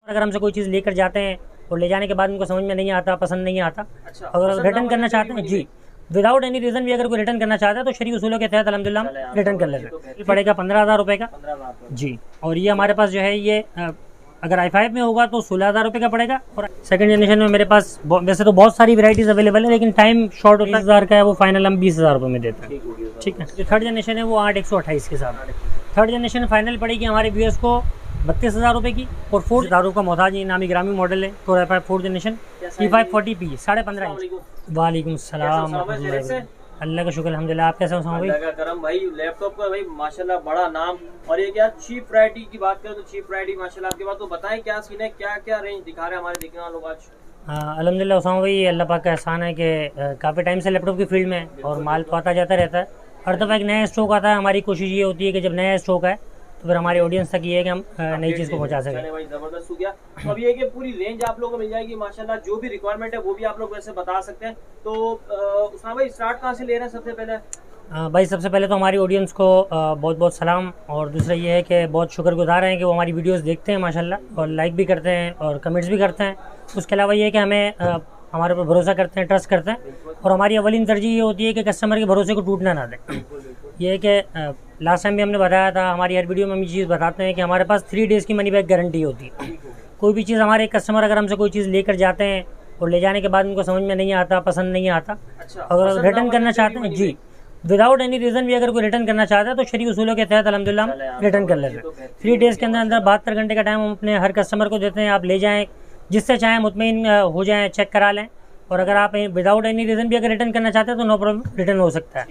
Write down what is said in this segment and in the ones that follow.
अगर हमसे कोई चीज़ लेकर जाते हैं और ले जाने के बाद उनको समझ में नहीं आता, पसंद नहीं आता, अगर रिटर्न करना चाहते हैं जी, विदाउट एनी रीज़न भी अगर कोई रिटर्न करना चाहता है तो शरीय उसूलों के तहत अल्हम्दुलिल्लाह हम रिटर्न कर लेते हैं। पड़ेगा 15,000 रुपये का जी। और ये हमारे पास जो है ये अगर i5 में होगा तो 16,000 रुपये का पड़ेगा। और सेकंड जनरेशन में मेरे पास वैसे तो बहुत सारी वैराइटीज़ अवेलेबल है, लेकिन टाइम शॉर्ट होता है। 10,000 का है वो फाइनल हम 20,000 रुपये में देते हैं। ठीक है। जो थर्ड जनरेशन है वो 8/128 के साथ। थर्ड जनरेशन फाइनल पड़ेगी हमारे व्यूअर्स को 32,000 रुपये की। और 4,000 का मोहताज नामी ग्रामी मॉडल है Core i5 4th generation E540p 15.5 inch. वालेकुम सलाम, अल्लाह का शुक्र अल्हम्दुलिल्लाह। आप कैसे हो भाई? भाई लैपटॉप का भाई माशाल्लाह बड़ा नाम। और ये क्या चीप वैरायटी की बात करें तो चीप वैरायटी माशाल्लाह आपके पास, तो बताएं क्या सीन है, क्या क्या रेंज दिखा रहे हैं हमारे देखने वाले लोग आज? अल्हम्दुलिल्लाह उसामा भाई, अल्लाह पाक का एहसान है कि काफ़ी टाइम से लैपटॉप की फील्ड में और माल तो आता जाता रहता है। हर दफ़ा एक नया स्टॉक आता है। हमारी कोशिश ये होती है कि जब नया स्टॉक आए तो फिर हमारे ऑडियंस तक ये है कि हम नई चीज़ को पहुंचा सकें। भाई जबरदस्त हो गया। तो अब ये कि पूरी रेंज आप लोगों को मिल जाएगी माशाल्लाह। जो भी रिक्वायरमेंट है वो भी आप लोग वैसे बता सकते हैं। तो उस्मान भाई स्टार्ट कहाँ से ले रहे हैं सबसे पहले? भाई सबसे पहले तो हमारी ऑडियंस को बहुत बहुत सलाम। और दूसरा ये है कि बहुत शुक्रगुजार हैं कि वो हमारी वीडियोस देखते हैं माशाल्लाह, और लाइक भी करते हैं और कमेंट्स भी करते हैं। उसके अलावा ये है कि हमें हमारे ऊपर भरोसा करते हैं, ट्रस्ट करते हैं। और हमारी अवलिन तरजीह ये होती है कि कस्टमर के भरोसे को टूटना ना दें। ये है कि लास्ट टाइम भी हमने बताया था, हमारी हर वीडियो में हम ये चीज़ बताते हैं कि हमारे पास 3 डेज़ की मनी बैक गारंटी होती है। कोई भी चीज़ हमारे कस्टमर अगर हमसे कोई चीज़ लेकर जाते हैं और ले जाने के बाद उनको समझ में नहीं आता, पसंद नहीं आता, अगर रिटर्न करना चाहते हैं जी, विदाउट एनी रीज़न भी अगर कोई रिटर्न करना चाहता है तो शरीय उसूलों के तहत अल्हम्दुलिल्लाह हम रिटर्न कर लेते हैं। 3 डेज़ के अंदर अंदर 72 घंटे का टाइम हम अपने हर कस्टमर को देते हैं। आप ले जाएँ, जिससे चाहें मुतमईन हो जाएँ, चेक करा लें। और अगर आप विदाउट एनी रीज़न भी अगर रिटर्न करना चाहते हैं तो नो प्रॉब्लम, रिटर्न हो सकता है।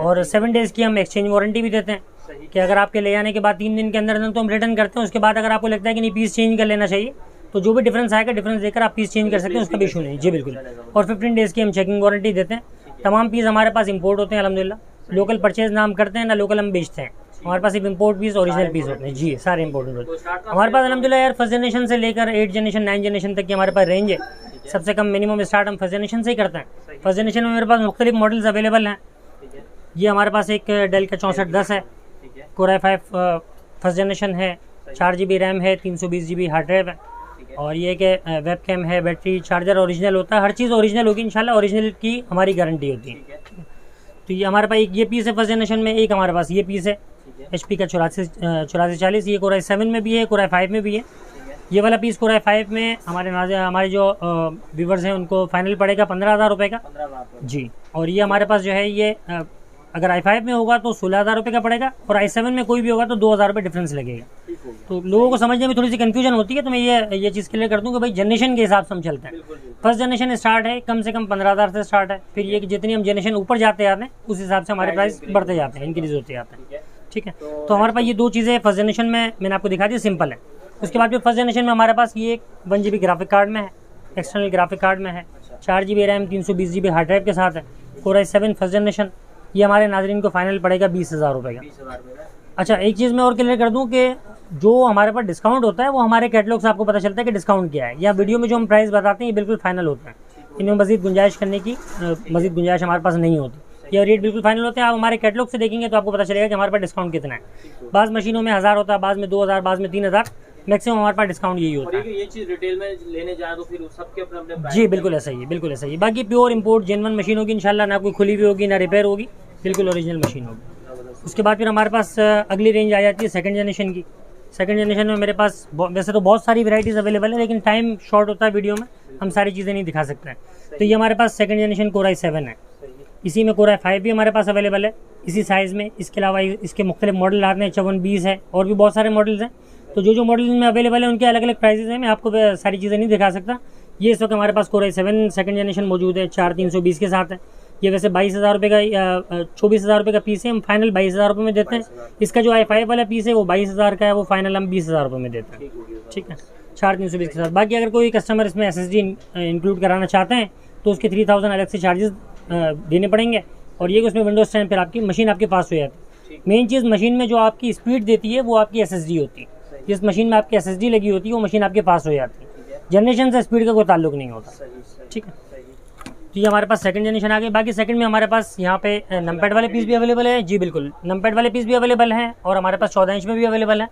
और 7 डेज़ की हम एक्सचेंज वारंटी भी देते हैं कि अगर आपके ले जाने के बाद 3 दिन के अंदर तो हम रिटर्न करते हैं। उसके बाद अगर आपको लगता है कि नहीं पीस चेंज कर लेना चाहिए तो जो भी डिफरेंस आएगा, डिफरेंस देकर आप पीस चेंज कर सकते हैं, उसका भी इशू नहीं। जी बिल्कुल। और 15 डेज़ की हम चेकिंग वारंटी देते हैं। तमाम पीस हमारे पास इंपोर्ट होते हैं अल्हम्दुलिल्लाह। लोकल परचेज ना हम करते हैं, ना लोकल हम बेचते हैं। हमारे पास सिर्फ इंपोर्ट पीस, ओरिजिनल पीस होते हैं जी, सारे इंपोर्टेड होते हैं हमारे पास अल्हम्दुलिल्लाह। यार फर्स्ट जनरेशन से लेकर 8 जनरेशन 9 जनरेशन तक की हमारे पास रेंज है। सबसे कम मिनिमम स्टार्ट हम फर्स्ट जनरेशन से ही करते हैं। फर्स्ट जनरेशन में मेरे पास मुख्तलिफ मॉडल्स अवेलेबल हैं। ये हमारे पास एक डेल का 6410 है, Core i5 फर्स्ट जनरेशन है, 4 GB रैम है, 320 GB हार्ड ड्राइव है। और ये कि वेब कैम है, बैटरी चार्जर ओरिजिनल होता है, हर चीज़ ओरिजिनल होगी इंशाल्लाह। ओरिजिनल की हमारी गारंटी होती है। तो ये हमारे पास एक ये पीस है फर्स्ट जनरेशन में, एक हमारे पास ये पीस है HP का 8440। ये Core i7 में भी है, Core i5 में भी है। ये वाला पीस Core i5 में हमारे जो व्यूवर्स हैं उनको फाइनल पड़ेगा 15,000 रुपये का जी। और ये हमारे पास जो है ये अगर i5 में होगा तो 16,000 रुपये का पड़ेगा, और i7 में कोई भी होगा तो 2,000 रुपये डिफरेंस लगेगा। तो लोगों को समझने में थोड़ी सी कन्फ्यूजन होती है, तो मैं ये चीज़ क्लियर कर दूं कि भाई जनरेशन के हिसाब से हम चलते हैं। फर्स्ट जनरेशन स्टार्ट है कम से कम 15,000 से स्टार्ट है। फिर ये कि जितनी हम जनरेशन ऊपर जाते हैं उस हिसाब से हमारे प्राइस बढ़ते जाते हैं, इंक्रीज होते जाते हैं। ठीक है। तो हमारे पास ये 2 चीज़ें फर्स्ट जनरेशन में मैंने आपको दिखा दी, सिंपल है। उसके बाद फिर फर्स्ट जनरेशन में हमारे पास ये 1 GB ग्राफिक कार्ड में है, एक्सटर्नल ग्राफिक कार्ड में है, 4 GB RAM, 320 GB hard drive के साथ है। Core i7 फर्स्ट जनरेशन, ये हमारे नाजरीन को फाइनल पड़ेगा 20,000 रुपये का। अच्छा, एक चीज़ मैं और क्लियर कर दूं कि जो हमारे पास डिस्काउंट होता है वो हमारे कैटलॉग से आपको पता चलता है कि डिस्काउंट क्या है। या वीडियो में जो हम प्राइस बताते हैं ये बिल्कुल फाइनल होता है। इनमें मज़ीद गुंजाइश करने की मज़ीद गुंजाइश हमारे पास नहीं होती। ये रेट बिल्कुल फाइनल होते हैं। आप हमारे कैटलॉग से देखेंगे तो आपको पता चलेगा कि हमारे पास डिस्काउंट कितना है। बाज़ मशीनों में 1000 होता है, बाज़ में 2000, बाज़ में 3000, मैक्सिमम हमारे पास डिस्काउंट यही होता है। ये चीज़ रिटेल में लेने जाए तो फिर सबके अपने जी बिल्कुल ऐसा ही है, बिल्कुल ऐसा ही। बाकी प्योर इंपोर्ट जेन्युइन मशीन होगी इंशाल्लाह, ना कोई खुली हुई होगी ना रिपेयर होगी, बिल्कुल ओरिजिनल मशीन होगी। उसके बाद फिर हमारे पास अगली रेंज आ जाती है सेकंड जनरेशन की। सेकंड जनरेशन में मेरे पास वैसे तो बहुत सारी वैराइटीज़ अवेलेबल है, लेकिन टाइम शॉर्ट होता है वीडियो में, हम सारी चीज़ें नहीं दिखा सकते हैं। तो ये हमारे पास सेकंड जनरेशन Core i7 है। इसी में Core i5 भी हमारे पास अवेलेबल है इसी साइज़ में। इसके अलावा इसके मुख्तलिफ मॉडल आते हैं, 5420 है, और भी बहुत सारे मॉडल्स हैं। तो जो मॉडल में अवेलेबल है उनके अलग अलग प्राइसेस हैं। मैं आपको सारी चीज़ें नहीं दिखा सकता। ये इस वक्त हमारे पास Core i7 सेकंड जनरेशन मौजूद है, 4320 के साथ है। ये वैसे 22,000 रुपये का या 24,000 रुपये का पीस है, हम फाइनल 22,000 रुपये में देते हैं। इसका जो i5 वाला पीस है वो 22,000 का है, वो फाइनल हम 20,000 रुपये में देते हैं। ठीक है, 4320 के साथ। बाकी अगर कोई कस्टमर इसमें SSD इंक्लूड कराना चाहते हैं तो उसके 3000 अलग से चार्जेस देने पड़ेंगे। और ये कि उसमें विंडोज 10 पर आपकी मशीन आपके पास हो जाती है। मेन चीज़ मशीन में जो आपकी स्पीड देती है वो आपकी SSD होती है। जिस मशीन में आपकी SSD लगी होती है वो मशीन आपके पास हो जाती है। जनरेशन से स्पीड का कोई ताल्लुक नहीं होता। ठीक है। तो ये हमारे पास सेकंड जनरेशन आ गई। बाकी सेकंड में हमारे पास यहाँ पे नमपैड वाले पीस भी अवेलेबल है। जी बिल्कुल, नमपैड वाले पीस भी अवेलेबल हैं, और हमारे पास 14 इंच में भी अवेलेबल है।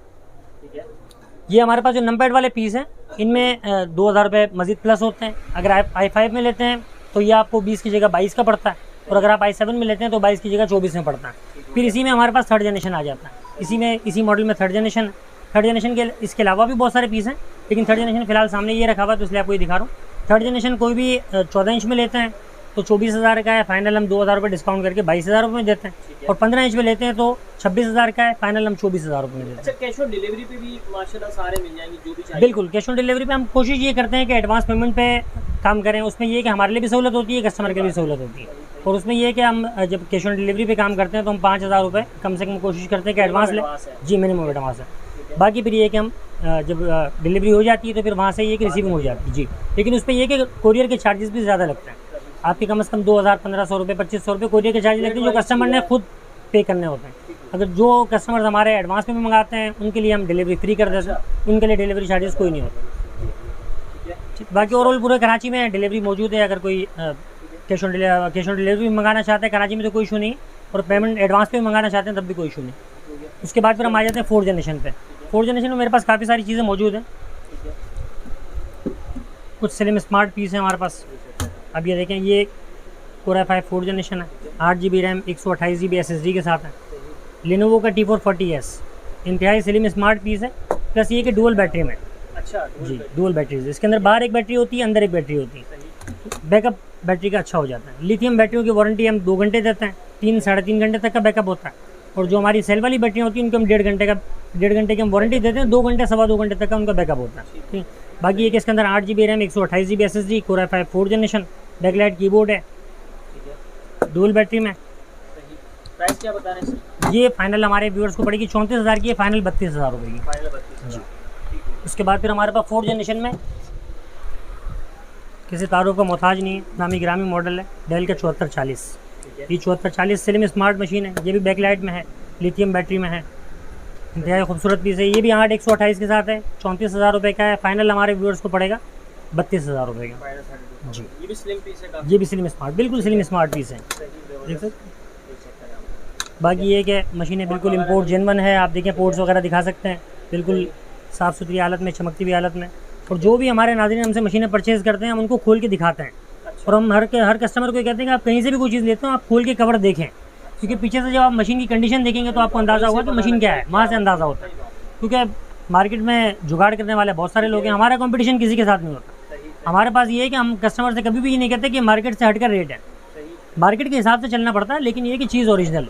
ये हमारे पास जो नंबर वाले पीस हैं इनमें 2000 रुपये मजीद प्लस होते हैं। अगर आप i5 में लेते हैं तो ये आपको 20 की जगह 22 का पड़ता है, और अगर आप i7 में लेते हैं तो 22 की जगह 24 में पड़ता है। फिर इसी में हमारे पास थर्ड जनरेशन आ जाता है। इसी मॉडल में थर्ड जनरेशन है। थर्ड जनरेशन के इसके अलावा भी बहुत सारे पीस हैं, लेकिन थर्ड जनरेशन फिलहाल सामने ये रखा हुआ है तो इसलिए आपको ये दिखा रहा हूँ। थर्ड जनरेशन कोई भी 14 इंच में लेते हैं तो 24,000 का है, फाइनल हम 2,000 रुपये डिस्काउंट करके 22,000 रुपये में देते हैं, और 15 इंच में लेते हैं तो 26,000 का है, फाइनल हम 24,000 रुपये में देते हैं। अच्छा, कैश ऑन डिलीवरी पे भी माशाल्लाह सारे मिल जाएंगे जो भी चाहिए? बिल्कुल, कैश ऑन डिलीवरी पे हम कोशिश ये करते हैं कि एडवांस पेमेंट पे काम करें। उसमें ये है कि हमारे लिए भी सहूलत होती है, कस्टमर के लिए भी सहूलत होती है। और उसमें ये है कि हम जब कैश ऑन डिलीवरी पे काम करते हैं तो हम 5,000 रुपये कम से कम कोशिश करते हैं कि एडवांस लें। जी, मिनिमम एडवांस है। बाकी फिर ये है कि हम जब डिलीवरी हो जाती है तो फिर वहाँ से ये कि रिसीविंग हो जाती है। जी, लेकिन उस पर ये कि कोरियर के चार्जेस भी ज़्यादा लगते हैं। आपके कम से कम 2,000, 1,500 रुपये, 2,500 रुपये कोरियर के चार्ज लगते हैं, जो कस्टमर ने खुद पे करने होते हैं। अगर जो कस्टमर्स हमारे एडवांस में भी मंगाते हैं उनके लिए हम डिलीवरी फ्री कर देते हैं, उनके लिए डिलीवरी चार्जेस कोई नहीं होता। बाकी ओवरऑल पूरे कराची में डिलीवरी मौजूद है। अगर कोई कैश ऑन डिलीवरी मंगाना चाहते हैं कराची में तो कोई इशू नहीं, और पेमेंट एडवांस पे मंगाना चाहते हैं तब भी कोई इशू नहीं। उसके बाद फिर हम आ जाते हैं फोर्थ जनरेशन पे। फोर्थ जनरेशन में मेरे पास काफ़ी सारी चीज़ें मौजूद हैं। कुछ स्लिम स्मार्ट पीस हैं हमारे पास। अब ये देखें, ये Core i5 फोर्थ जनरेशन है, 8GB रैम, 128GB SSD के साथ है। Lenovo का T440S इंतहाई स्लिम स्मार्ट पीस है, प्लस ये कि डुअल बैटरी में। अच्छा जी, डुअल बैटरीज। इसके अंदर बाहर एक बैटरी होती है, अंदर एक बैटरी होती है। बैकअप बैटरी का अच्छा हो जाता है। लिथियम बैटरियों की वारंटी हम 2 घंटे देते हैं, 3-3.5 घंटे तक का बैकअप होता है। और जो हमारी सेल वाली बैटरी होती है उनको हम 1.5 घंटे की हम वारंटी देते हैं, 2 घंटे 2.25 घंटे तक का उनका बैकअप होता है। ठीक है। बाकी एक इसके अंदर 8GB RAM, 128GB SSD, Core i5 fourth generation, backlight keyboard है, डुअल बैटरी में। प्राइस क्या बता रहे हैं? ये फाइनल हमारे व्यूअर्स को पड़ेगी 34,000 की, फाइनल 32,000 रुपये की। जी। उसके बाद फिर हमारे पास फोर्थ जनरेशन में किसी तारों का मोहताज नहीं है, नामी ग्रामी मॉडल है, डेल का 7440। ये 7440 स्लिम स्मार्ट मशीन है। ये भी बैकलाइट में है, लिथियम बैटरी में है, इंतहाई खूबसूरत पीस है। ये भी 8/128 के साथ है, 34,000 रुपये का है, फाइनल हमारे व्यूअर्स को पड़ेगा 32,000 रुपये का। जी, ये भी स्लिम पीस है, ये भी स्लिम स्मार्ट, बिल्कुल स्लिम स्मार्ट पीस है। देख सकते। बाकी ये कि मशीनें बिल्कुल इम्पोर्ट जेन्युइन है। आप देखें, पोर्ट्स वगैरह दिखा सकते हैं, बिल्कुल साफ़ सुथरी हालत में, चमकती हुई हालत में। और जो भी हमारे नाज़रीन हमसे मशीनें परचेज़ करते हैं हम उनको खोल के दिखाते हैं। और हम हर कस्टमर को कहते हैं कि आप कहीं से भी कोई चीज़ लेते हो आप खोल के कवर देखें, क्योंकि पीछे से जब आप मशीन की कंडीशन देखेंगे तो आपको अंदाज़ा होगा कि मशीन क्या है, वहाँ से अंदाज़ा होता है। क्योंकि मार्केट में जुगाड़ करने वाले बहुत सारे लोग हैं, हमारा कंपटीशन किसी के साथ नहीं होता। हमारे पास ये है कि हम कस्टमर से कभी भी ये नहीं कहते कि मार्केट से हटकर रेट है, मार्केट के हिसाब से चलना पड़ता है, लेकिन ये कि चीज़ ओरिजिनल।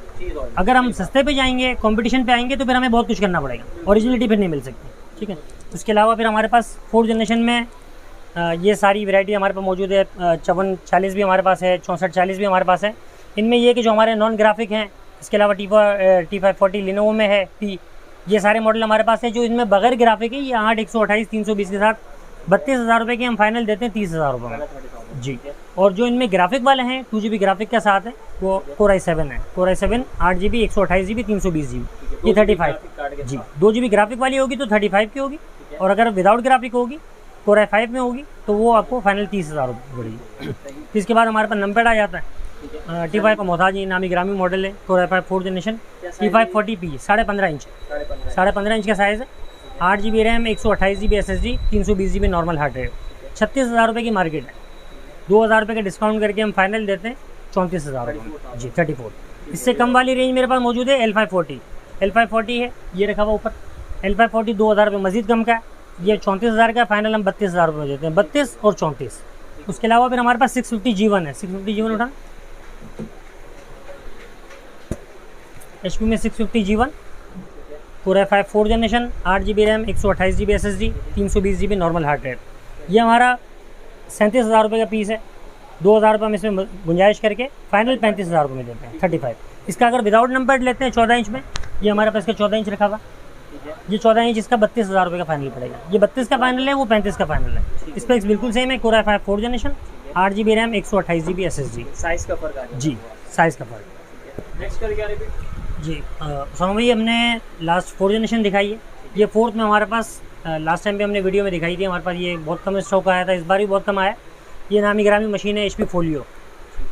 अगर हम सस्ते पे जाएंगे, कंपटीशन पे आएंगे तो फिर हमें बहुत कुछ करना पड़ेगा, ओरिजिनलिटी फिर नहीं मिल सकती। ठीक है। उसके अलावा फिर हमारे पास फोर्थ जनरेशन में ये सारी वैरायटी हमारे पास मौजूद है। 5440 भी हमारे पास है, 6440 भी हमारे पास है। इनमें ये कि जो हमारे नॉन ग्राफिक हैं, इसके अलावा T540 Lenovo में है, ये सारे मॉडल हमारे पास है। जो इनमें बगैर ग्राफिक है, ये 8/128 320 के साथ 32,000 रुपये की हम फाइनल देते हैं 30,000 रुपये में। जी। और जो इनमें ग्राफिक वाले हैं 2GB ग्राफिक के साथ है, वो Core i7 है। Core i7 8GB 128GB 320GB, ये 35। जी, 2GB ग्राफिक वाली होगी तो 35 की होगी, और अगर विदाउट ग्राफिक होगी Core i5 में होगी तो वो आपको फाइनल 30,000 रुपये पड़ेगी। इसके बाद हमारे पास नंबर आ जाता है। T5 का मोहताज ही नामी ग्रामी मॉडल है, Core i5 fourth generation, T540P 15.5 inch, 15.5 inch का साइज़ है, 8GB RAM, 128GB SSD, 320GB normal hard drive. 36,000 रुपये की मार्केट है, 2,000 रुपये का डिस्काउंट करके हम फाइनल देते हैं 34,000 रुपये। जी, 34। इससे कम वाली रेंज मेरे पास मौजूद है L540 है, ये रखा हुआ ऊपर। L540 2,000 रुपये मजीद कम का है, ये 34,000 का, फाइनल हम 32,000 रुपये में देते हैं, 32 और 34। उसके अलावा फिर हमारे पास 650G1 है, 650G1 उठा, HP में 650G1, Core i5 fourth generation, 8GB RAM, 128GB SSD, 320GB normal hard drive. ये हमारा 37,000 रुपये का पीस है, 2,000 रुपये हम इसमें गुंजाइश करके फाइनल 35,000 रुपये में देते हैं, 35। इसका अगर विदाउट नंबर लेते हैं 14 इंच में, ये हमारे पास इसका 14 इंच रखा हुआ, ये 14 इंच इसका 32,000 रुपये का फाइनल पड़ेगा। ये 32 का फाइनल है, वो 35 का फाइनल है। स्पेक्स बिल्कुल सेम है, Core i5 fourth generation, 8GB RAM, 128GB SSD। Size का फ़र्क आ जाएगा। जी, साइज़ का फ़र्क। नेक्स्ट कर क्या रिपीट? जी, उसामा भाई हमने लास्ट फोर्थ जनरेशन दिखाई है। ये फोर्थ में हमारे पास लास्ट टाइम पे हमने वीडियो में दिखाई थी, हमारे पास ये बहुत कम स्टॉक आया था, इस बार भी बहुत कम आया। ये नामी ग्रामी मशीन है HP फोलियो,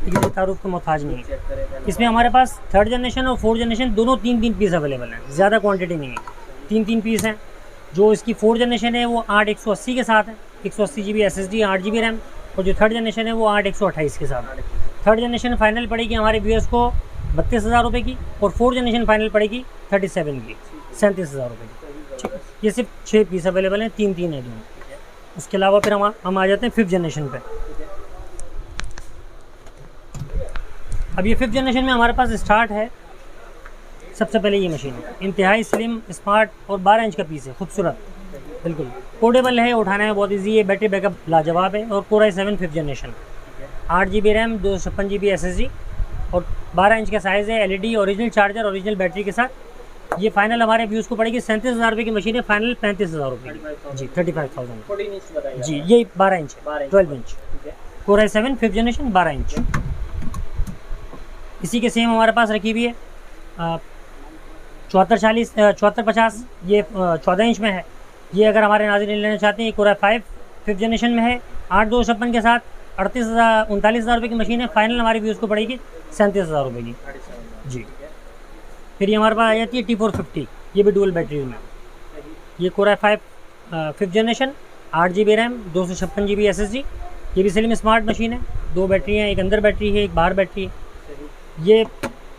लेकिन तारुफ का मोहताज नहीं है। इसमें हमारे पास थर्ड जनरेशन और फोर्थ जनरेशन दोनों 3-3 पीस अवेलेबल हैं, ज़्यादा क्वांटिटी नहीं है, 3-3 पीस हैं। जो इसकी 4th जनरेशन है वो 8 180 के साथ है, 180 GB SSD, 8 GB रैम। और जो 3rd जनरेशन है वो 8 128 के साथ है। 3rd जनरेशन फाइनल पड़ेगी हमारे व्यूअर्स को 32,000 रुपये की, और 4th जनरेशन फाइनल पड़ेगी 37 की, 37,000 रुपये की। ठीक है, ये सिर्फ 6 पीस अवेलेबल हैं, 3 है दोनों। उसके अलावा फिर हम आ जाते हैं 5th जनरेशन पे। अब ये 5th जनरेशन में हमारे पास स्टार्ट है। सबसे पहले ये मशीन है इंतहाई स्लिम, स्मार्ट और 12 इंच का पीस है, खूबसूरत, बिल्कुल पोर्टेबल है, उठाने में बहुत इजी है, बैटरी बैकअप लाजवाब है। और Core i7 5th generation, 8 GB RAM, 256 GB SSD और 12 इंच का साइज़ है। LED, original charger, original battery के साथ। ये फाइनल हमारे व्यूज़ को पड़ेगी 37,000 रुपये की मशीन है, फाइनल 35,000 रुपये जी, 35,000 जी। ये 12 इंच है, 12 inch Core i7 5th generation 12 inch. इसी के सेम हमारे पास रखी हुई है 7450, ये 14 इंच में है। ये अगर हमारे नाज़रीन लेना चाहते हैं, ये Core i5 5th जनरेशन में है, 8/256 के साथ 39,000 रुपये की मशीन है, फाइनल हमारी व्यूज़ को पड़ेगी 37,000 रुपये की जी। फिर ये हमारे पास आ जाती है T450, ये भी डुअल बैटरी में। ये Core i5 5th generation, 8 GB RAM, 256 GB SSD। ये भी स्लिम स्मार्ट मशीन है, 2 बैटरी हैं, एक अंदर बैटरी है, एक बाहर बैटरी है। ये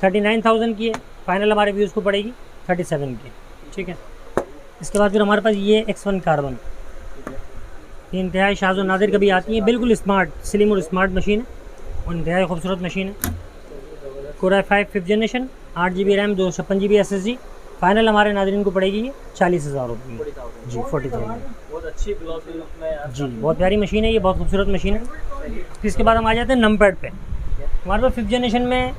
39,000 की है, फाइनल हमारे व्यूज़ को पड़ेगी 37 की। ठीक है, इसके बाद फिर हमारे पास ये X1 कार्बन, ये इंतहाई शाज़ और नादिर कभी आती है, बिल्कुल स्मार्ट, स्लिम और स्मार्ट मशीन है और इंतहाई खूबसूरत मशीन है। Core i5 5th generation, 8 GB RAM, 256 GB SSD। Final हमारे नाज़रीन को पड़ेगी ये 40,000 रुपये जी, 40,000। बहुत अच्छी ग्लॉसी लुक में यार जी, बहुत प्यारी मशीन है, ये बहुत खूबसूरत मशीन है। फिर इसके बाद हम आ जाते हैं नमपैड पे। हमारे पास 5th जनरेशन में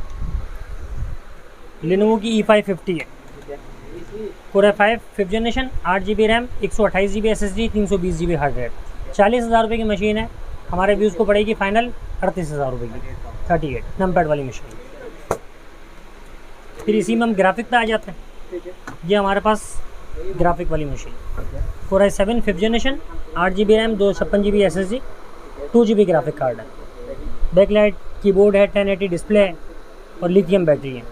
Lenovo की E550 है, Core i5 5th generation, 8 GB RAM, 128 GB SSD, 320 GB hard drive. 40,000 रुपये की मशीन है, हमारे व्यूज़ को पड़ेगी फाइनल 38,000 रुपये की, 38 नमपैड वाली मशीन। फिर इसी में हम ग्राफिक पे आ जाते हैं। ये हमारे पास ग्राफिक वाली machine, Core i7 5th generation, 8 GB RAM, 256 GB SSD, 2 GB graphic card है, बैकलाइट कीबोर्ड है, 1080 डिस्प्ले है और लिथियम बैटरी है।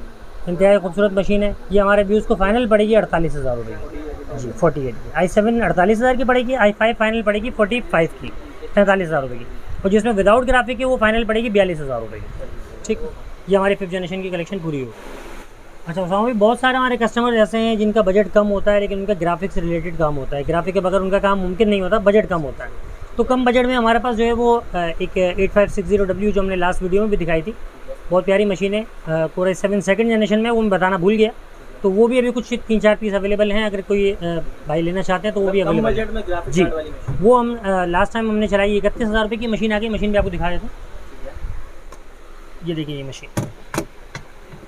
इंतहाई खूबसूरत मशीन है। ये हमारे व्यूज़ को फाइनल पड़ेगी 48,000 रुपये की जी, 48 की। i7 48,000 की पड़ेगी, i5 फाइनल पड़ेगी 45 की, 43,000 रुपये की। और जिसमें विदाउट ग्राफिक है वो फाइनल पड़ेगी 42,000 रुपये की। ठीक, ये हमारी 5th जनरेशन की कलेक्शन पूरी हो। अच्छा उसमें भी बहुत सारे हमारे कस्टमर ऐसे हैं जिनका बजट कम होता है, लेकिन उनका ग्राफिक्स से रिलेटेड काम होता है, ग्राफिक के बगैर उनका काम मुमकिन नहीं होता, बजट कम होता है। तो कम बजट में हमारे पास जो है वो एक 8560W जो हमने लास्ट वीडियो में भी दिखाई थी, बहुत प्यारी मशीन है Core i7 2nd जनरेशन में, वो मैं बताना भूल गया। तो वो भी अभी कुछ 3-4 पीस अवेलेबल हैं, अगर कोई भाई लेना चाहते हैं तो वो भी अवेलेबल है जी। वो हम लास्ट टाइम हमने चलाई 31,000 रुपये की मशीन आ गई, मशीन भी आपको दिखा देता हूँ। ये देखिए ये machine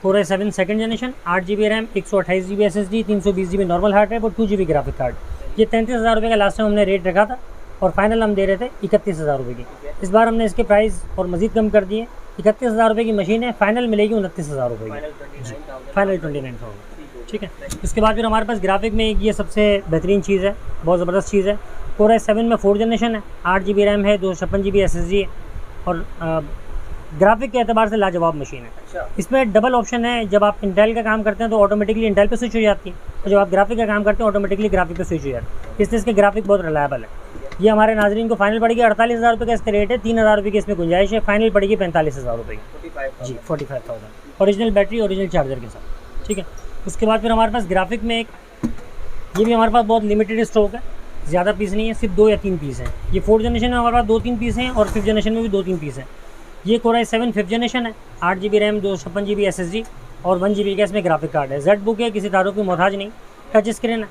Core i7 2nd generation, 8 GB RAM, 128 GB SSD, 320 GB normal hard drive और 2 GB ग्राफिक कार्ड। ये 33,000 रुपये का लास्ट टाइम हमने रेट रखा था और फाइनल हम दे रहे थे 31,000 रुपये की। इस बार हमने इसके प्राइस और मज़ीद कम कर दिए, 31,000 रुपये की मशीन है, फाइनल मिलेगी 29,000 रुपये की जी, फाइनल 29,000। ठीक है, उसके बाद फिर हमारे पास ग्राफिक में एक ये सबसे बेहतरीन चीज़ है, बहुत ज़बरदस्त चीज़ है। Core i7 में 4th जनरेशन है, 8 GB रैम है, 256 GB SSD है और ग्राफिक के एतबार से लाजवाब मशीन है। अच्छा। इसमें डबल ऑप्शन है, जब आप इंटेल का काम करते हैं तो ऑटोमेटिकली इंटेल पे स्विच हो जाती है, और जब आप ग्राफिक का काम करते हैं ऑटोमेटिकली ग्राफिक पे स्विच हो जाती है, इसलिए इसके ग्राफिक बहुत रिलायबल है। ये हमारे नाजरीन को फाइनल पड़ेगी 48,000 रुपये का इसका रेट है, 3,000 रुपये की इसमें गुंजाइश है, फाइनल पड़ेगी 45,000 रुपये की जी, 45,000 ओरिजिनल बैटरी ओरिजिनल चार्जर के साथ। ठीक है, उसके बाद फिर हमारे पास ग्राफिक में एक, ये भी हमारे पास बहुत लिमिटेड स्टॉक है, ज़्यादा पीस नहीं है, सिर्फ 2 या 3 पीस हैं। ये 4th जनरेशन में हमारे पास 2-3 पीस हैं और 5th जनरेशन में भी 2-3 पीस हैं। ये Core i7 5th जनरेशन है, 8 GB रैम, 256 GB SSD और 1 GB का इसमें ग्राफिक कार्ड है। जेड बुक है, किसी तारों की मोहताज नहीं, टच स्क्रीन है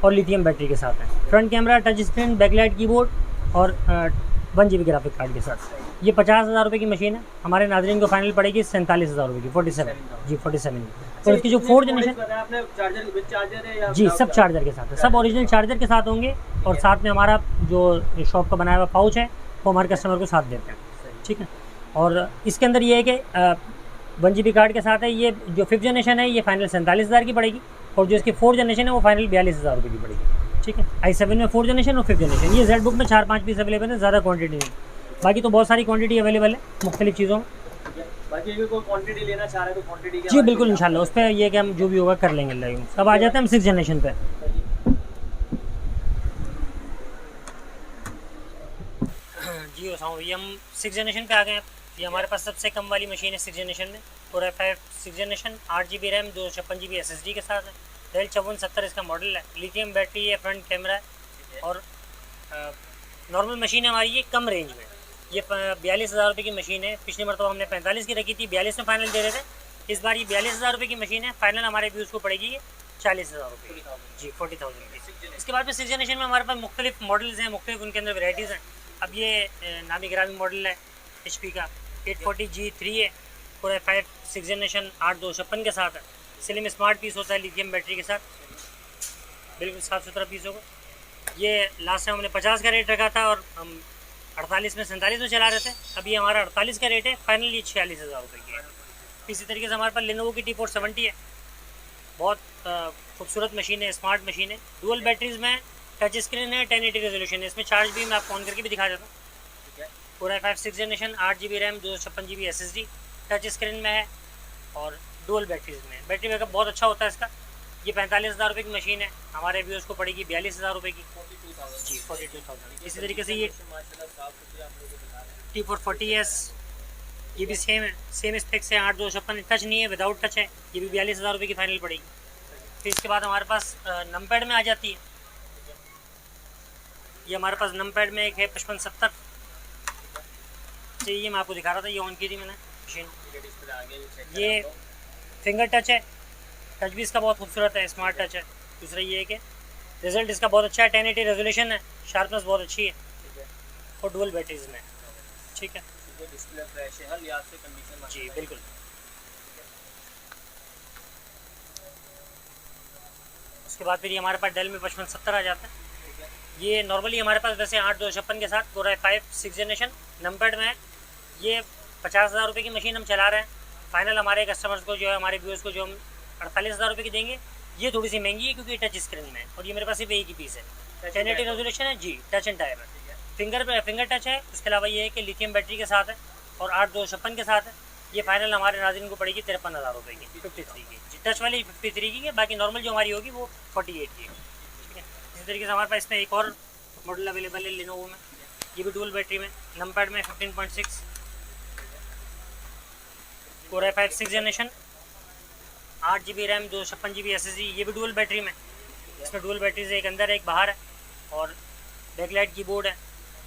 और लिथियम बैटरी के साथ है। Front camera, touch screen, backlight keyboard और 1 GB ग्राफिक कार्ड के साथ। ये 50,000 रुपये की मशीन है, हमारे नाज़रीन को फाइनल पड़ेगी 47,000 रुपये की, 47 जी, 47। और इसकी जो 4th जनरेशन जी, सब चार्जर के साथ है, सब ओरिजिनल चार्जर के साथ होंगे और साथ में हमारा जो शॉप का बनाया हुआ पाउच है वो हमारे कस्टमर को साथ देते हैं। ठीक है, और इसके अंदर ये है कि 1 GB कार्ड के साथ है। ये जो 5th जनरेशन है ये फाइनल 47,000 की पड़ेगी और जो इसकी 4th जनरेशन है वो फाइनल 42,000 रुपये की पड़ेगी। ठीक है, i7 में 4th जनरेशन और 5th जनरेशन। ये जेड बुक में 4-5 पीस अवेलेबल है, ज़्यादा क्वांटिटी नहीं, बाकी तो बहुत सारी क्वांटिटी अवेलेबल है मुख्तलिफ चीज़ों में। बाकी अगर कोई क्वांटिटी लेना चाह रहे हैं तो क्वांटिटी जी बिल्कुल इंशाल्लाह, उस पर ये कि हम जो भी होगा कर लेंगे लाइव। अब आ जाते हैं हम 6th जनरेशन पे। जी उसामा भैया, हम 6 जनरेशन पे आ गए हैं। ये हमारे पास सबसे कम वाली मशीन है 6 जनरेशन में। Core i5 6 generation, 8 GB RAM, 256 GB SSD के साथ है। डेल 5470 इसका मॉडल है। लिथियम बैटरी है, फ्रंट कैमरा है और नॉर्मल मशीन है हमारी ये कम रेंज में। ये 42,000 रुपये की मशीन है। पिछली मरतबा हमने 45 की रखी थी, 42 में फाइनल दे रहे थे। इस बार ये 42,000 रुपये की मशीन है। फाइनल हमारे व्यूज़ को पड़ेगी ये 40,000 रुपये जी, 40,000 की। इसके बाद में 6 जनरेशन में हमारे पास मुख्तलिफ मॉडल्स हैं, मुख्तलिफ उनके अंदर वेराइटीज़ हैं। अब ये नामी गिरामी मॉडल है HP का 840G3 है। कोर i5 6 जनरेशन 8256 के साथ है। स्लिम स्मार्ट पीस होता है लिथियम बैटरी के साथ, बिल्कुल साफ़ सुथरा पीस होगा। ये लास्ट टाइम हमने 50 का रेट रखा था और हम 48 में 47 में चला रहे थे। अब ये हमारा 48 का रेट है, फाइनली 46,000 रुपये की है। इसी तरीके से हमारे पास लेनोवो की T470 है, बहुत खूबसूरत मशीन है, स्मार्ट मशीन है। डुअल बैटरीज में, टच स्क्रीन है, 1080 रेजोल्यूशन है। इसमें चार्ज भी मैं आपको ऑन करके भी दिखा देता हूँ। Core i5 6 generation, 8 GB RAM, 256 GB SSD, touch screen में है और डुअल बैटरीज में। बैटरी बैकअप बहुत अच्छा होता है इसका। ये 45,000 रुपये की मशीन है, हमारे व्यूअर्स को पड़ेगी 42,000 रुपये की जी, 42,000। इसी तरीके से ये T440S, ये भी सेम स्पेक्स है, 8256, टच नहीं है, विदाउट टच है। ये भी 42,000 रुपये की फाइनल पड़ेगी। फिर इसके बाद हमारे पास नमपैड में आ जाती है। ये हमारे पास नमपैड में एक है 5570, ये मैं आपको दिखा रहा था, ये ऑन की थी मैंने मशीन। ये फिंगर टच है, टच भी इसका बहुत खूबसूरत है, स्मार्ट टच है। दूसरा ये है कि रिजल्ट इसका बहुत अच्छा है, 1080 रेजोल्यूशन है, शार्पनेस बहुत अच्छी है और डुअल बैटरीज में। ठीक है, डिस्प्ले फ्रेश है, हर लिहाज से कंडीशन जी बिल्कुल। उसके बाद फिर ये हमारे पास डेल में 5570 आ जाता है। ये नॉर्मली हमारे पास वैसे 8256 के साथ कोर i5 6 जनरेशन नमपैड में है। ये 50,000 रुपये की मशीन हम चला रहे हैं। फाइनल हमारे कस्टमर्स को जो है, हमारे व्यूअर्स को जो हम 48,000 रुपये की देंगे। ये थोड़ी सी महंगी है क्योंकि टच स्क्रीन में है और ये मेरे पास सिर्फ एक ही पीस है। 1080 रेजोल्यूशन है जी, टच एंड टाइप है, फिंगर टच है। उसके अलावा ये है कि लिथियम बैटरी के साथ है और 8256 के साथ है। ये फाइनल हमारे नाज़रीन को पड़ेगी 53,000 रुपये की, 53 की। टच वाली 53 की है, बाकी नॉर्मल जो हमारी होगी वो 48 की है। ठीक है, इसी तरीके से हमारे पास इसमें एक और मॉडल अवेलेबल है लेनोवो में। ये भी डुअल बैटरी में, नमपैड में 15.6, core i5 6 generation, 8 GB RAM, 256 GB SSD। ये भी डुअल बैटरी में। इसमें डुअल बैटरी से एक अंदर है, एक बाहर है और बैकलाइट कीबोर्ड है।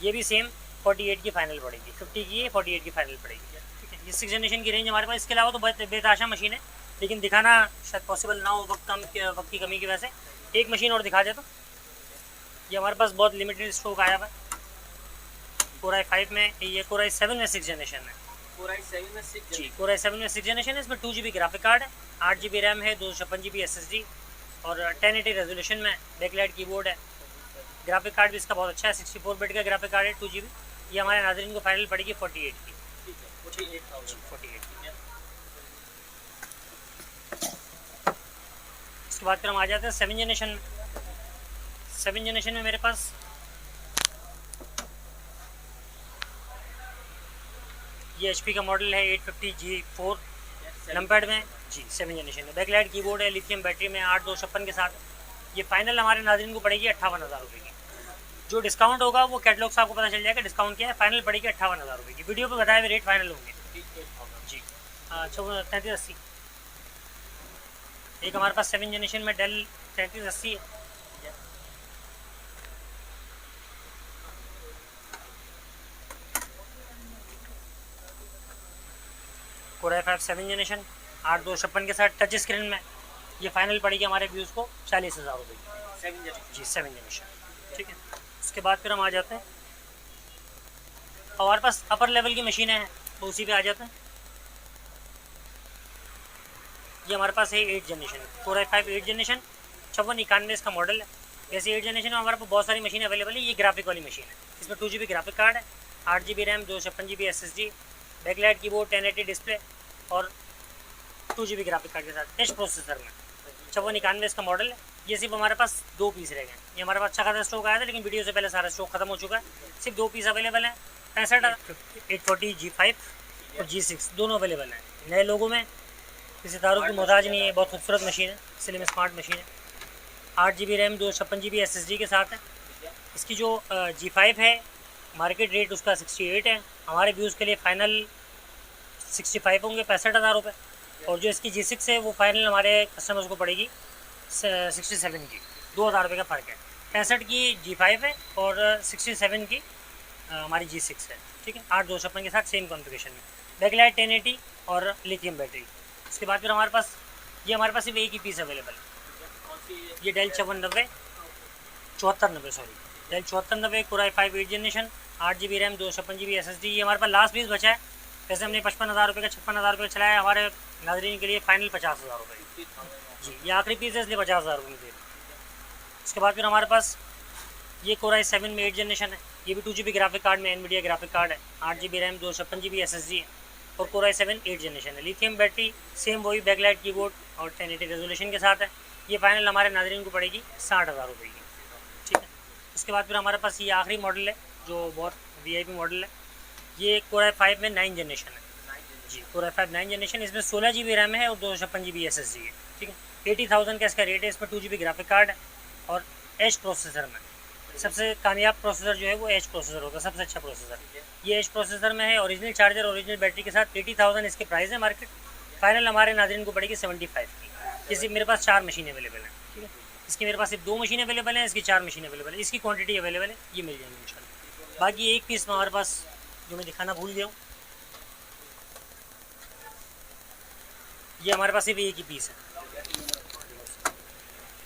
ये भी सेम 48 की फाइनल पड़ेगी, 50 की है, 48 की फाइनल पड़ेगी। ठीक है, ये 6 जनरेशन की रेंज हमारे पास। इसके अलावा तो बेताशा मशीन है, लेकिन दिखाना शायद पॉसिबल ना हो वक्त की कमी की वजह से। एक मशीन और दिखा देता हूँ। ये हमारे पास बहुत लिमिटेड स्टॉक आया हुआ है कोर i5 में। ये कोर i7 में 6 जनरेशन है। कोर i7 में 6 जी, कोर i7 में 6 जनरेशन है। इसमें 2 GB ग्राफिक कार्ड है, 8 GB रैम है, 256 GB SSD और 1080 रेजोल्यूशन में। बैकलाइट कीबोर्ड है, ग्राफिक कार्ड भी इसका बहुत अच्छा है, 64 बिट का ग्राफिक कार्ड है, 2 GB। ये हमारे नाज़रीन को फाइनल पड़ेगी 48 की। 48। उसके बाद फिर हम आ जाते हैं 7 जनरेशन में। 7 जनरेशन में मेरे पास ये HP का मॉडल है 850G4 नमपैड में जी, 7 जनरेशन में। बैकलाइट कीबोर्ड है, लिथियम बैटरी में, 8256 के साथ। ये फाइनल हमारे नाज़रीन को पड़ेगी 58,000 रुपये की। जो डिस्काउंट होगा वो कैटलॉग से आपको पता चल जाएगा डिस्काउंट क्या है। फाइनल पड़ेगी 58,000 रुपये की। वीडियो पे बताए हुए रेट फाइनल होंगे जी। 3380। एक हमारे पास 7 जनरेशन में डेल 3380 है। कोर i5 7 जनरेशन, 8256 के साथ, टच स्क्रीन में। ये फाइनल पड़ेगी हमारे व्यूज़ को 40,000 रुपये की जी, 7 जनरेशन। ठीक है, उसके बाद फिर हम आ जाते हैं हमारे पास अपर लेवल की मशीनें हैं, तो उसी पे आ जाते हैं। ये हमारे पास है 8 जनरेशन, कोर i5 8 जनरेशन, 5691 इसका मॉडल है। जैसे 8 जनरेशन में हमारे पास बहुत सारी मशीन अवेलेबल है। ये ग्राफिक वाली मशीन है, इसमें 2 GB ग्राफिक कार्ड है, 8 GB RAM, 256 GB SSD, backlight keyboard, 1080 display और 2 GB ग्राफिक कार्ड के साथ, एच प्रोसेसर में। 5691 इसका मॉडल है। ये सिर्फ हमारे पास 2 पीस रह गए। ये हमारे पास अच्छा खासा स्टॉक आया था, लेकिन वीडियो से पहले सारा स्टॉक खत्म हो चुका है। सिर्फ 2 पीस अवेलेबल हैं। 840G5 और G6 दोनों अवेलेबल हैं नए लोगों में। किसी तारों की मोहताज नहीं है, बहुत खूबसूरत मशीन है, स्लिम स्मार्ट मशीन है। 8 GB रैम, 256 GB SSD के साथ है। इसकी जो G5 है मार्केट रेट उसका 68 है, हमारे व्यूज़ के लिए फ़ाइनल 65 होंगे, 65,000 रुपये। और जो इसकी G6 है वो फाइनल हमारे कस्टमर्स को पड़ेगी 67 की, 2,000 रुपये का फ़र्क है। 65 की G5 है और 67 की हमारी G6 है, ठीक है। 8256 के साथ सेम कॉन्फ़िगरेशन में, बैकलाइट 1080 और लिथियम बैटरी। उसके बाद फिर हमारे पास सिर्फ एक ही पीस अवेलेबल है, ये Dell 7490 Dell 7490 Core i5 8 generation, 8 GB RAM, 256 GB SSD। ये हमारे पास लास्ट पीस बचा है। वैसे हमने 55,000 रुपये का 56,000 रुपये चलाया है, हमारे नाज़रीन के लिए फ़ाइनल 50,000 रुपये जी, ये आखिरी पीस है इसलिए 50,000 रुपये में दे। उसके बाद फिर हमारे पास ये Core i7 में 8 जनरेशन है, ये भी 2 GB ग्राफिक कार्ड में NVIDIA ग्राफिक कार्ड है, 8 GB रैम, 256 GB SSD है और Core i7 8 जनरेशन है। लिथियम बैटरी, सेम वही बैकलाइट कीबोर्ड और 1080 रेजोल्यूशन के साथ है। ये फाइनल हमारे नाज़रीन को पड़ेगी 60,000 रुपये की, ठीक है। उसके बाद फिर हमारे पास ये आखिरी मॉडल है जो बहुत VIP मॉडल है, ये Core i5 में 9 जनरेशन है जी, Core i5 9 जनरेशन। इसमें 16 GB रैम है और 256 GB SSD है, ठीक है। 80,000 का इसका रेट है। इसमें 2 GB ग्राफिक कार्ड है और एज प्रोसेसर में सबसे कामयाब प्रोसेसर जो है वो एज प्रोसेसर होता है, सबसे अच्छा प्रोसेसर ये एज प्रोसेसर में है। ओरिजिनल चार्जर, ओरिजिनल बैटरी के साथ 80,000 इसके प्राइस है मार्केट। फाइनल हमारे नाज़रीन को पड़ेगी 75 की। जैसे मेरे पास 4 मशीन अवेलेबल हैं, ठीक है। इसकी मेरे पास सिर्फ 2 मशीन अवेलेबल हैं, इसकी 4 मशीन अवेलेबल है। इसकी क्वांटिटी अवेलेबल है, ये मिल जाएंगी इंशाल्लाह। बाकी एक पीस में हमारे पास जो मैं दिखाना भूल गया हूँ, ये हमारे पास सिर्फ एक ही पीस है।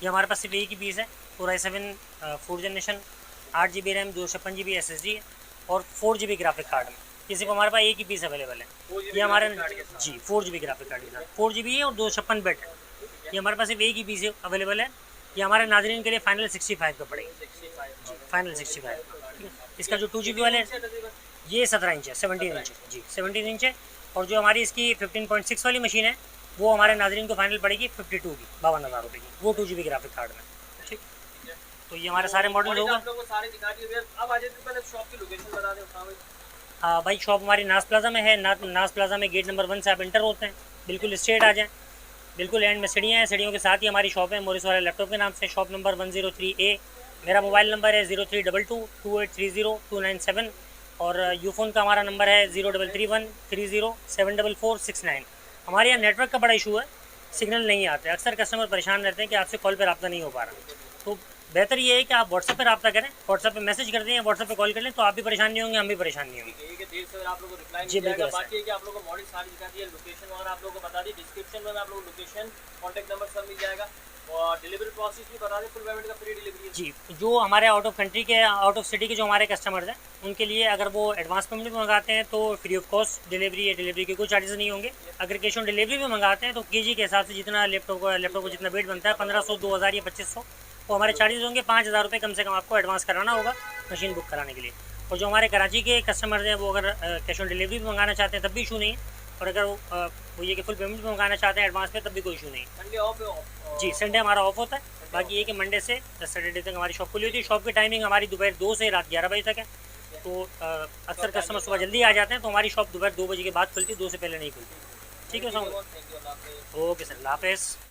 ये हमारे पास सिर्फ एक ही पीस है, Core i7 4 generation, 8 GB RAM, 256 GB SSD है और 4 GB ग्राफिक कार्ड में। ये सिर्फ हमारे पास एक ही पीस अवेलेबल है। ये हमारे जी 4 GB ग्राफिक कार्ड के साथ 4 GB है और 256 बैट है। ये हमारे पास सिर्फ एक ही पीस अवेलेबल है। ये हमारे नाज़रीन के लिए फाइनल 65 का पड़ेगा जी, फाइनल 65, ठीक है। इसका जो 2 GB वाले ये 17 इंच है, 17 इंच जी, 17 इंच है। और जो हमारी इसकी 15.6 वाली मशीन है वो हमारे नाज़रीन को फाइनल पड़ेगी 52 की, 52,000 रुपये की, वो 2 GB ग्राफिक कार्ड में, ठीक। तो ये हमारे सारे मॉडल होगा। हाँ भाई, शॉप हमारी नाज प्लाजा में है। नाज प्लाजा में गेट नंबर 1 से आप इंटर होते हैं, बिल्कुल स्ट्रेट आ जाएँ, बिल्कुल एंड में सीढ़ियाँ हैं, सीढ़ियों के साथ ही हमारी शॉप है, मोरिस वाला लैपटॉप के नाम से। Shop number 103A। मेरा मोबाइल नंबर है 03222830 और यूफोन का हमारा नंबर है 0331307446 हमारे यहाँ नेटवर्क का बड़ा इशू है, सिग्नल नहीं आते, अक्सर कस्टमर परेशान रहते हैं कि आपसे कॉल पर रब्ता नहीं हो पा रहा। तो बेहतर ये है कि आप व्हाट्सएप पर रब्ता करें, व्हाट्सएप पे मैसेज कर दें, व्हाट्सएप पे कॉल कर लें, तो आप भी परेशान नहीं होंगे, हम भी परेशान नहीं होंगे जी, बिल्कुल। बाकी है कि आप लोगों को मॉडल सारी दिखा दी है, लोकेशन वगैरह आप लोगों को बता दी, डिस्क्रिप्शन में आप लोगों को लोकेशन, कॉन्टैक्ट नंबर सब मिल जाएगा। और डिलीवरी प्रोसेस भी बता दें, फुल पेमेंट का फ्री डिलीवरी है जी। जो हमारे आउट ऑफ कंट्री के, आउट ऑफ सिटी के जो हमारे कस्टमर्स हैं उनके लिए अगर वो एडवांस पेमेंट में मंगाते हैं तो फ्री ऑफ कॉस्ट डिलीवरी है, डिलीवरी के कोई चार्जेस नहीं होंगे। अगर कैश ऑन डिलीवरी में मंगाते हैं तो केजी के हिसाब से जितना लैपटॉप को जितना वेट बनता है 1500, 2000 या 2500 वो हमारे चार्जेस होंगे। 5,000 रुपये कम से कम आपको एडवांस कराना होगा मशीन बुक कराने के लिए। और जो हमारे कराची के कस्टमर्स हैं वो अगर कैश ऑन डिलीवरी में मंगाना चाहते हैं तब भी इशू नहीं है, और अगर वो ये कि फुल पेमेंट में मंगाना चाहते हैं एडवांस में तब भी कोई इशू नहीं है। संडे ऑफ जी, संडे हमारा ऑफ होता है। बाकी ये कि मंडे से सैटरडे तक हमारी शॉप खुली होती है। शॉप की टाइमिंग हमारी दोपहर 2 से रात 11 बजे तक है। तो अक्सर कस्टमर सुबह जल्दी आ जाते हैं तो हमारी शॉप दोपहर 2 बजे के बाद खुलती है, 2 से पहले नहीं खुलती, ठीक है। ओके सर, अल्लाह हाफ़िज़।